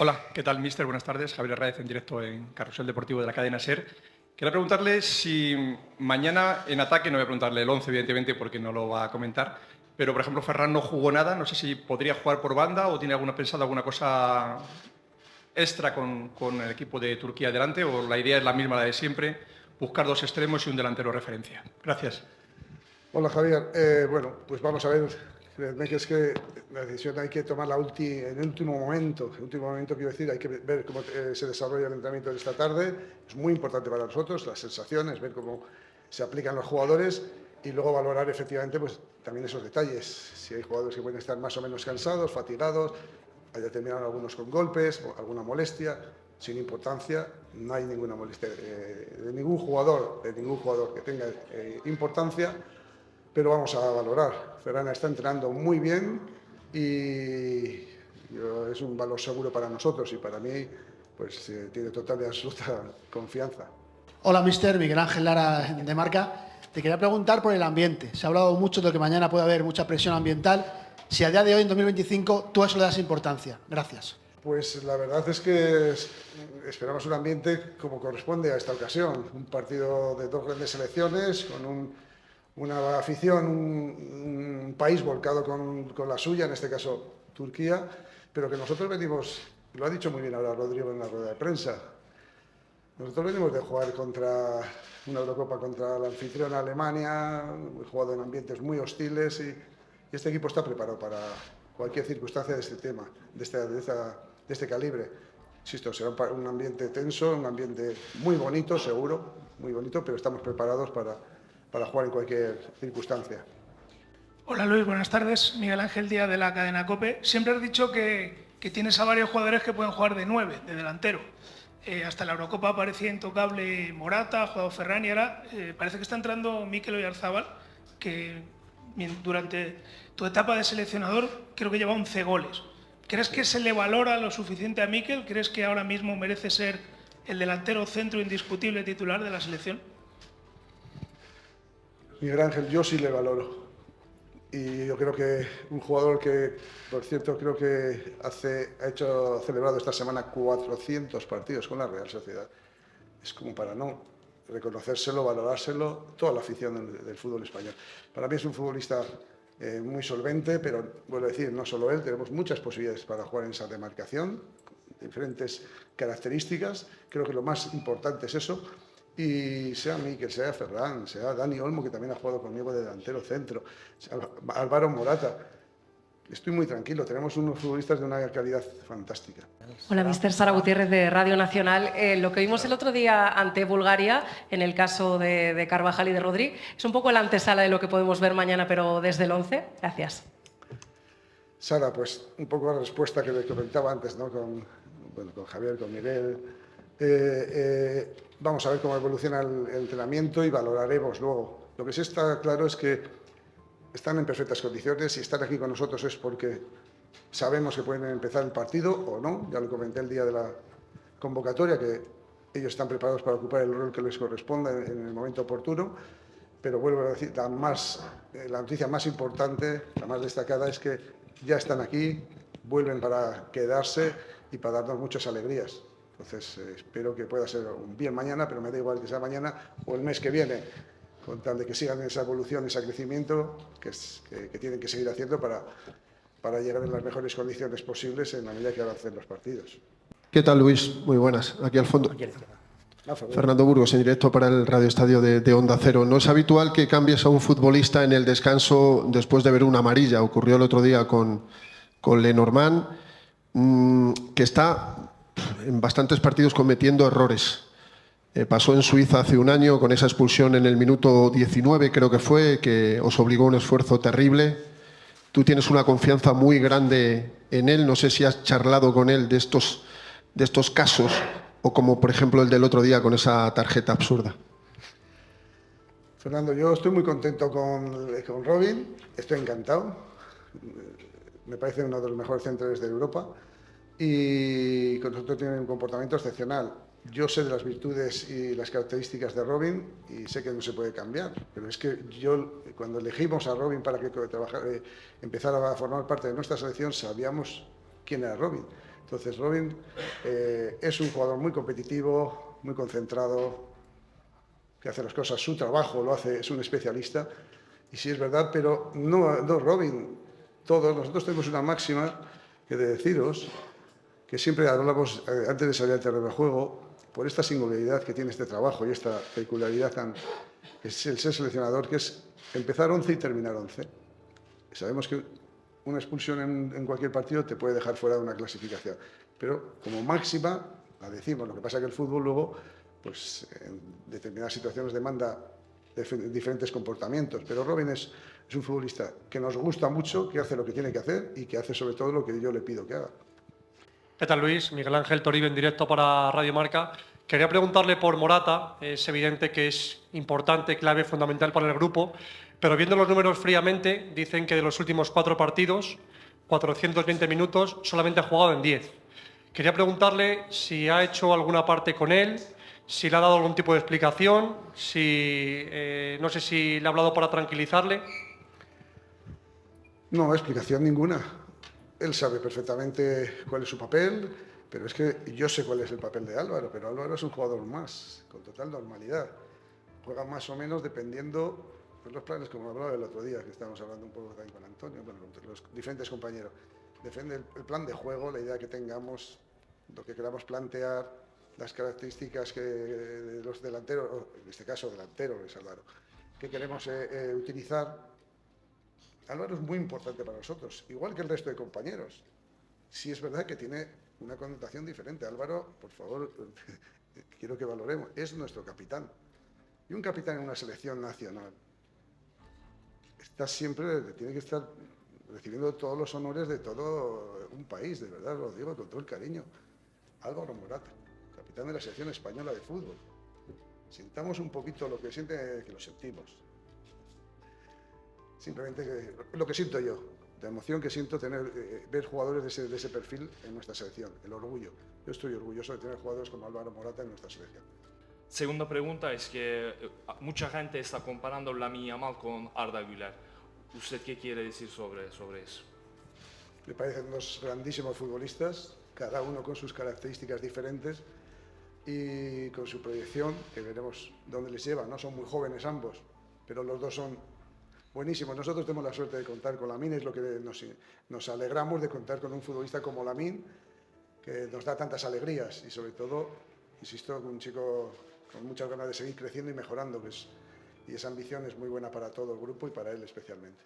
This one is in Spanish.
Hola, ¿qué tal, míster? Buenas tardes. Javier Herráez en directo en Carrusel Deportivo de la cadena SER. Quería preguntarle si mañana en ataque, no voy a preguntarle el 11, evidentemente, porque no lo va a comentar, pero, por ejemplo, Ferran no jugó nada. No sé si podría jugar por banda o tiene pensado alguna cosa extra con el equipo de Turquía delante, o la idea es la misma, la de siempre, buscar dos extremos y un delantero de referencia. Gracias. Hola Javier, bueno, pues vamos a ver, creedme que es que la decisión hay que tomarla en el último momento. En el último momento, quiero decir, hay que ver cómo se desarrolla el entrenamiento de esta tarde. Es muy importante para nosotros, las sensaciones, ver cómo se aplican los jugadores y luego valorar efectivamente pues también esos detalles. Si hay jugadores que pueden estar más o menos cansados, fatigados, haya terminado algunos con golpes, o alguna molestia, sin importancia, no hay ninguna molestia de ningún jugador que tenga importancia. Pero vamos a valorar. Ferran está entrenando muy bien y es un valor seguro para nosotros y para mí pues tiene total y absoluta confianza. Hola, mister. Miguel Ángel Lara de Marca. Te quería preguntar por el ambiente. Se ha hablado mucho de que mañana puede haber mucha presión ambiental. Si a día de hoy, en 2025, tú a eso le das importancia. Gracias. Pues la verdad es que esperamos un ambiente como corresponde a esta ocasión. Un partido de dos grandes selecciones con una afición, un país volcado con la suya, en este caso Turquía, pero que nosotros venimos, lo ha dicho muy bien ahora Rodrigo en la rueda de prensa, nosotros venimos de jugar contra una Eurocopa contra la anfitriona Alemania, hemos jugado en ambientes muy hostiles y este equipo está preparado para cualquier circunstancia de este tema, de este calibre. Insisto, será un ambiente tenso, un ambiente muy bonito, seguro, muy bonito, pero estamos preparados para jugar en cualquier circunstancia. Hola Luis, buenas tardes. Miguel Ángel Díaz de la cadena COPE. Siempre has dicho que tienes a varios jugadores que pueden jugar de 9, de delantero. Hasta la Eurocopa parecía intocable Morata, ha jugado Ferran y ahora parece que está entrando Mikel Oyarzabal, que durante tu etapa de seleccionador creo que lleva 11 goles. ¿Crees que se le valora lo suficiente a Mikel? ¿Crees que ahora mismo merece ser el delantero centro indiscutible titular de la selección? Miguel Ángel, yo sí le valoro. Y yo creo que un jugador que, por cierto, creo que ha celebrado esta semana 400 partidos con la Real Sociedad, es como para no reconocérselo, valorárselo, toda la afición del fútbol español. Para mí es un futbolista muy solvente, pero vuelvo a decir, no solo él, tenemos muchas posibilidades para jugar en esa demarcación, diferentes características. Creo que lo más importante es eso. Y sea Mikel, sea Ferran, sea Dani Olmo, que también ha jugado conmigo de delantero centro, sea Álvaro Morata. Estoy muy tranquilo, tenemos unos futbolistas de una calidad fantástica. Hola, mister. Sara Gutiérrez de Radio Nacional. Lo que vimos el otro día ante Bulgaria, en el caso de Carvajal y de Rodri, es un poco la antesala de lo que podemos ver mañana, pero desde el 11. Gracias. Sara, pues un poco la respuesta que le comentaba antes, ¿no? con Javier, con Miguel. Vamos a ver cómo evoluciona el entrenamiento y valoraremos luego. Lo que sí está claro es que están en perfectas condiciones y están aquí con nosotros es porque sabemos que pueden empezar el partido o no. Ya lo comenté el día de la convocatoria, que ellos están preparados para ocupar el rol que les corresponda en el momento oportuno. Pero vuelvo a decir, la noticia más importante, la más destacada, es que ya están aquí, vuelven para quedarse y para darnos muchas alegrías. Entonces, espero que pueda ser un bien mañana, pero me da igual que sea mañana o el mes que viene, con tal de que sigan esa evolución, ese crecimiento que tienen que seguir haciendo para llegar en las mejores condiciones posibles en la medida que avancen los partidos. ¿Qué tal, Luis? Muy buenas. Aquí al fondo. Fernando Burgos, en directo para el Radio Estadio de Onda Cero. No es habitual que cambies a un futbolista en el descanso después de ver una amarilla. Ocurrió el otro día con Lenormand, que está en bastantes partidos cometiendo errores. Pasó en Suiza hace un año con esa expulsión en el minuto 19, creo que fue, que os obligó a un esfuerzo terrible. Tú tienes una confianza muy grande en él. No sé si has charlado con él de estos casos, o como por ejemplo el del otro día con esa tarjeta absurda. Fernando, yo estoy muy contento con Robin, estoy encantado. Me parece uno de los mejores centros de Europa y con nosotros tiene un comportamiento excepcional. Yo sé de las virtudes y las características de Robin y sé que no se puede cambiar, pero es que cuando elegimos a Robin para que empezara a formar parte de nuestra selección sabíamos quién era Robin. Entonces, Robin es un jugador muy competitivo, muy concentrado, que hace las cosas, su trabajo lo hace, es un especialista. Y sí es verdad, pero no Robin, todos nosotros tenemos una máxima que de deciros, que siempre hablamos antes de salir al terreno de juego, por esta singularidad que tiene este trabajo y esta peculiaridad que es el ser seleccionador, que es empezar 11 y terminar 11. Sabemos que una expulsión en cualquier partido te puede dejar fuera de una clasificación, pero como máxima la decimos. Lo que pasa es que el fútbol luego, pues en determinadas situaciones demanda diferentes comportamientos, pero Robin es un futbolista que nos gusta mucho, que hace lo que tiene que hacer y que hace sobre todo lo que yo le pido que haga. ¿Qué tal, Luis? Miguel Ángel Toribio en directo para Radio Marca. Quería preguntarle por Morata. Es evidente que es importante, clave, fundamental para el grupo, pero viendo los números fríamente, dicen que de los últimos 4 partidos, 420 minutos, solamente ha jugado en 10. Quería preguntarle si ha hecho alguna parte con él, si le ha dado algún tipo de explicación, si no sé si le ha hablado para tranquilizarle. No, explicación ninguna. Él sabe perfectamente cuál es su papel, pero es que yo sé cuál es el papel de Álvaro, pero Álvaro es un jugador más, con total normalidad. Juega más o menos dependiendo de los planes, como hablaba el otro día, que estábamos hablando un poco también con Antonio, bueno, con los diferentes compañeros. Depende el plan de juego, la idea que tengamos, lo que queramos plantear, las características de los delanteros, en este caso delantero es Álvaro, que queremos utilizar. Álvaro es muy importante para nosotros, igual que el resto de compañeros. Sí es verdad que tiene una connotación diferente. Álvaro, por favor, quiero que valoremos, es nuestro capitán. Y un capitán en una selección nacional tiene que estar recibiendo todos los honores de todo un país, de verdad, lo digo con todo el cariño. Álvaro Morata, capitán de la selección española de fútbol. Sintamos un poquito lo que siente, que lo sentimos. Simplemente lo que siento yo, la emoción que siento ver jugadores de ese perfil en nuestra selección, el orgullo. Yo estoy orgulloso de tener jugadores como Álvaro Morata en nuestra selección. Segunda pregunta es que mucha gente está comparando Lamine Yamal con Arda Güler. ¿Usted qué quiere decir sobre eso? Me parecen dos grandísimos futbolistas, cada uno con sus características diferentes y con su proyección, que veremos dónde les lleva, ¿no? Son muy jóvenes ambos, pero los dos son buenísimos. Nosotros tenemos la suerte de contar con Lamine, es lo que nos alegramos de contar con un futbolista como Lamine, que nos da tantas alegrías y sobre todo, insisto, un chico con muchas ganas de seguir creciendo y mejorando, y esa ambición es muy buena para todo el grupo y para él especialmente.